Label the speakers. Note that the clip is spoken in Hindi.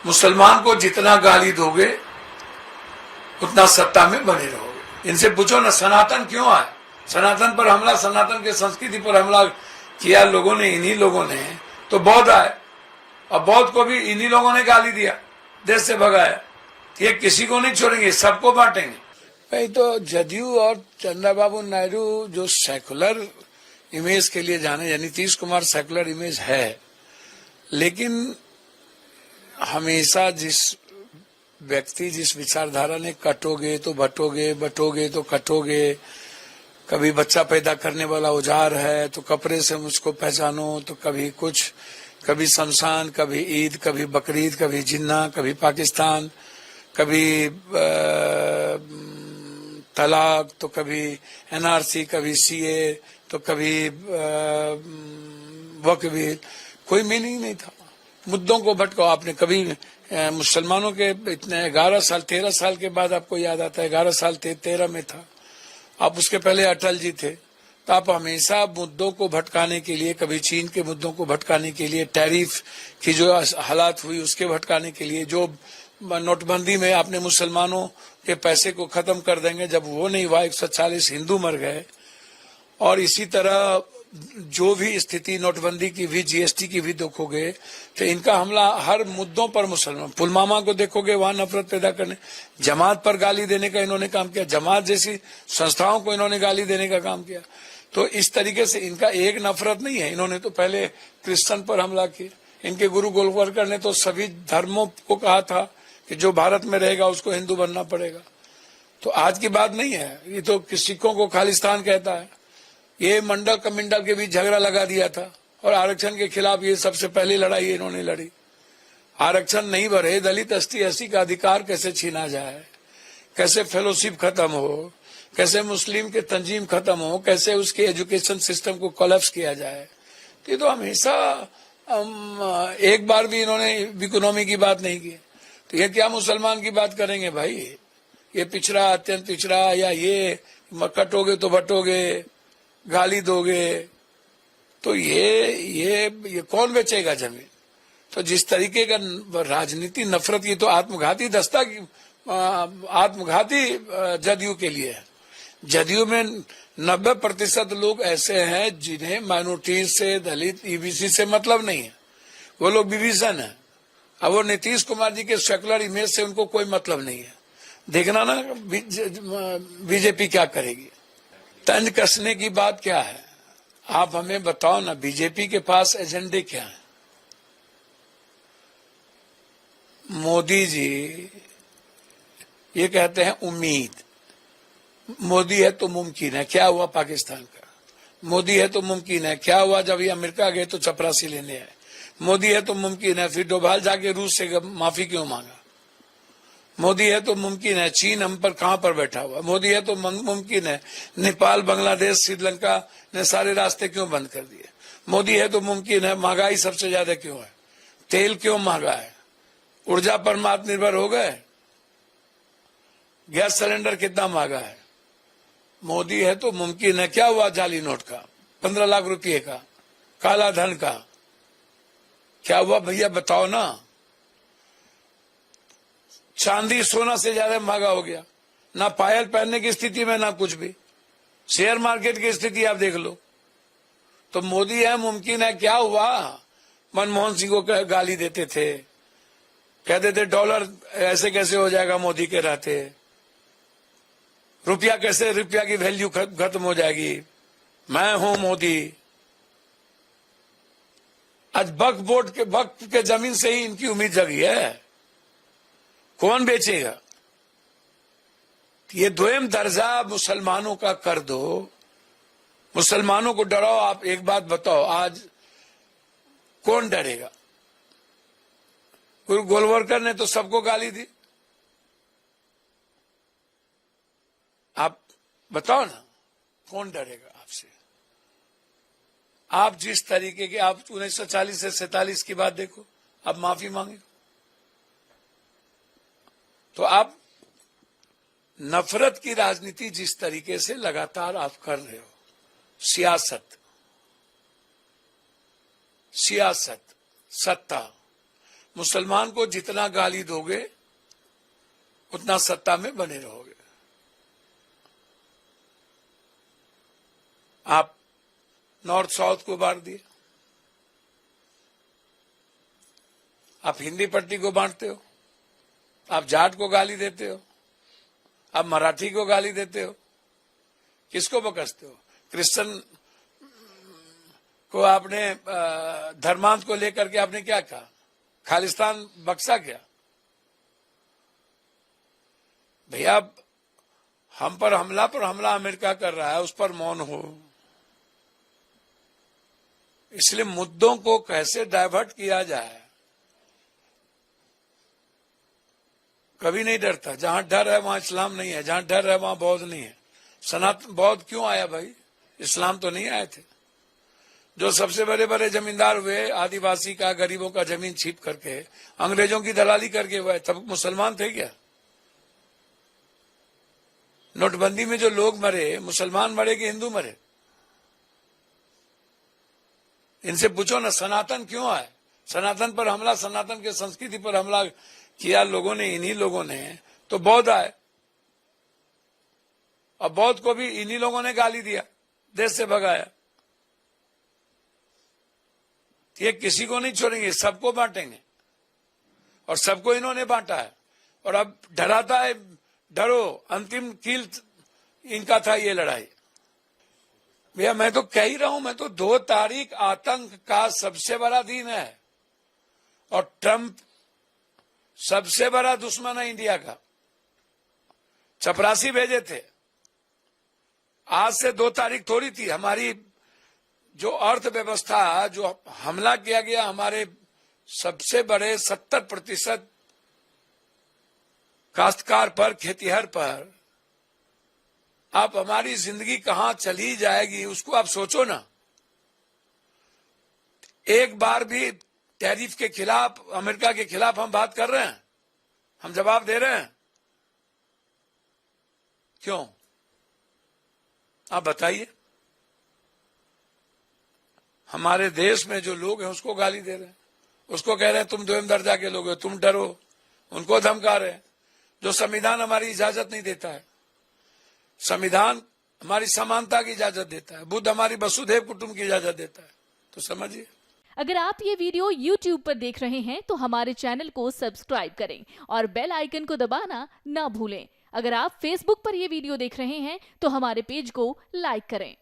Speaker 1: मुसलमान को जितना गाली दोगे उतना सत्ता में बने रहोगे। इनसे पूछो ना सनातन क्यों आए, सनातन पर हमला, सनातन के संस्कृति पर हमला किया लोगों ने, इन्हीं लोगों ने। तो बौद्ध आए और बौद्ध को भी इन्हीं लोगों ने गाली दिया, देश से भगाया। ये किसी को नहीं छोड़ेंगे, सबको बांटेंगे। भाई तो जदयू और चंद्रबाबू नायडू जो सेकुलर इमेज के लिए जाने, यानी नीतीश कुमार सेकुलर इमेज है, लेकिन हमेशा जिस व्यक्ति जिस विचारधारा ने कटोगे तो बटोगे, बटोगे तो कटोगे, कभी बच्चा पैदा करने वाला औजार है तो कपड़े से मुझको पहचानो, तो कभी कुछ, कभी शमशान, कभी ईद, कभी बकरीद, कभी जिन्ना, कभी पाकिस्तान, कभी तलाक, तो कभी एनआरसी, कभी सीए, तो कभी वक्फ। कोई मीनिंग नहीं था। मुद्दों को भटकाओ। आपने कभी मुसलमानों के इतने 11 साल 13 साल के बाद आपको याद आता है, 11 साल 13 में था आप, उसके पहले अटल जी थे। तो आप हमेशा मुद्दों को भटकाने के लिए, कभी चीन के मुद्दों को भटकाने के लिए, टैरिफ की जो हालात हुई उसके भटकाने के लिए, जो नोटबंदी में आपने मुसलमानों के पैसे को खत्म कर देंगे, जब वो नहीं हुआ 140 हिंदू मर गए। और इसी तरह जो भी स्थिति नोटबंदी की भी, जीएसटी की भी देखोगे तो इनका हमला हर मुद्दों पर मुसलमान। पुलवामा को देखोगे, वहां नफरत पैदा करने, जमात पर गाली देने का इन्होंने काम किया, जमात जैसी संस्थाओं को इन्होंने गाली देने का काम किया। तो इस तरीके से इनका एक नफरत नहीं है। इन्होंने तो पहले क्रिश्चियन पर हमला किया। इनके गुरु गोलवलकर ने तो सभी धर्मों को कहा था कि जो भारत में रहेगा उसको हिंदू बनना पड़ेगा। तो आज की बात नहीं है, ये तो सिखों को खालिस्तान कहता है। ये मंडल कमिंडल के बीच झगड़ा लगा दिया था और आरक्षण के खिलाफ ये सबसे पहली लड़ाई इन्होंने लड़ी। आरक्षण नहीं बढ़े, दलित एसटी एससी का अधिकार कैसे छीना जाए, कैसे फेलोशिप खत्म हो, कैसे मुस्लिम के तंजीम खत्म हो, कैसे उसके एजुकेशन सिस्टम को कोलैप्स किया जाए। ये तो हमेशा एक बार भी इन्होंने इकोनॉमी की बात नहीं की। तो ये क्या मुसलमान की बात करेंगे भाई? ये पिछड़ा, अत्यंत पिछड़ा, या ये कटोगे तो बटोगे, गाली दोगे, तो ये कौन बेचेगा जमीन? तो जिस तरीके का राजनीति, नफरत, की तो आत्मघाती दस्ता की, आत्मघाती जदयू के लिए है। जदयू में 90% लोग ऐसे हैं जिन्हें माइनॉरिटी से, दलित, ईबीसी से मतलब नहीं है। वो लोग विभिजन है। अब वो नीतीश कुमार जी के सेकुलर इमेज से उनको कोई मतलब नहीं है। देखना ना बीजेपी क्या करेगी। तंज कसने की बात क्या है? आप हमें बताओ ना, बीजेपी के पास एजेंडे क्या है? मोदी जी ये कहते हैं उम्मीद, मोदी है तो मुमकिन है। क्या हुआ पाकिस्तान का? मोदी है तो मुमकिन है। क्या हुआ जब ये अमेरिका गए तो चपरासी लेने आए? मोदी है तो मुमकिन है। फिर डोभाल जाके रूस से माफी क्यों मांगा? मोदी है तो मुमकिन है। चीन हम पर कहां पर बैठा हुआ? मोदी है तो मुमकिन है। नेपाल, बांग्लादेश, श्रीलंका ने सारे रास्ते क्यों बंद कर दिए? मोदी है तो मुमकिन है। महंगाई सबसे ज्यादा क्यों है? तेल क्यों महंगा है? ऊर्जा पर आत्मनिर्भर हो गए? गैस सिलेंडर कितना महंगा है? मोदी है तो मुमकिन है। क्या हुआ जाली नोट का, 15 लाख रुपए का, काला धन का? क्या हुआ भैया बताओ ना। चांदी सोना से ज्यादा महंगा हो गया। ना पायल पहनने की स्थिति में, ना कुछ भी। शेयर मार्केट की स्थिति आप देख लो। तो मोदी है, मुमकिन है। क्या हुआ? मनमोहन सिंह को गाली देते थे, कहते थे डॉलर ऐसे कैसे हो जाएगा मोदी के रहते, रुपया कैसे, रुपया की वैल्यू खत्म हो जाएगी, मैं हूं मोदी। आज वक्फ के जमीन से ही इनकी उम्मीद जगी है। कौन बेचेगा? ये द्वयम दर्जा मुसलमानों का कर दो, मुसलमानों को डराओ। आप एक बात बताओ, आज कौन डरेगा? गुरु गोलवलकर ने तो सबको गाली दी। आप बताओ ना, कौन डरेगा आपसे? आप जिस तरीके के, आप 1940 से 47 की बात देखो, आप माफी मांगे। तो आप नफरत की राजनीति जिस तरीके से लगातार आप कर रहे हो, सियासत, सत्ता, मुसलमान को जितना गाली दोगे उतना सत्ता में बने रहोगे। आप नॉर्थ साउथ को बांट दिए, आप हिंदी पट्टी को बांटते हो, आप जाट को गाली देते हो, आप मराठी को गाली देते हो, किसको बकसते हो? क्रिश्चियन को आपने धर्मांत को लेकर के आपने क्या कहा? खालिस्तान बक्सा क्या? भैया हम पर हमला अमेरिका कर रहा है, उस पर मौन हो। इसलिए मुद्दों को कैसे डाइवर्ट किया जाए, कभी नहीं डरता। जहां डर है वहां इस्लाम नहीं है, जहां डर है वहां बौद्ध नहीं है। सनातन बौद्ध क्यों आया भाई? इस्लाम तो नहीं आए थे। जो सबसे बड़े बड़े जमींदार हुए, आदिवासी का, गरीबों का जमीन छीप करके, अंग्रेजों की दलाली करके हुए, तब मुसलमान थे क्या? नोटबंदी में जो लोग मरे, मुसलमान मरे कि हिंदू मरे? इनसे पूछो ना, सनातन क्यों आए? सनातन पर हमला, सनातन के संस्कृति पर हमला किया लोगों ने, इन्हीं लोगों ने। तो बौद्ध आए, और बौद्ध को भी इन्हीं लोगों ने गाली दिया, देश से भगाया। ये किसी को नहीं छोड़ेंगे, सबको बांटेंगे, और सबको इन्होंने बांटा है। और अब डराता है, डरो, अंतिम कील इनका था ये लड़ाई। भैया मैं तो कह ही रहा हूं, मैं तो 2 तारीख आतंक का सबसे बड़ा दिन है, और ट्रंप सबसे बड़ा दुश्मन है इंडिया का। चपरासी भेजे थे, आज से 2 तारीख थोड़ी थी। हमारी जो अर्थव्यवस्था, जो हमला किया गया हमारे सबसे बड़े 70% काश्तकार पर, खेतीहर पर, आप हमारी जिंदगी कहां चली जाएगी उसको आप सोचो ना। एक बार भी टैरिफ के खिलाफ, अमेरिका के खिलाफ हम बात कर रहे हैं? हम जवाब दे रहे हैं? क्यों? आप बताइए। हमारे देश में जो लोग हैं उसको गाली दे रहे हैं, उसको कह रहे हैं तुम 2 दर्जा के लोग हो, तुम डरो, उनको धमका रहे हैं। जो संविधान हमारी इजाजत नहीं देता है। संविधान हमारी समानता की इजाजत देता है, बुद्ध हमारी वसुधैव कुटुंब की इजाजत देता है। तो समझिए।
Speaker 2: अगर आप ये वीडियो YouTube पर देख रहे हैं तो हमारे चैनल को सब्सक्राइब करें और बेल आइकन को दबाना ना भूलें। अगर आप Facebook पर ये वीडियो देख रहे हैं तो हमारे पेज को लाइक करें।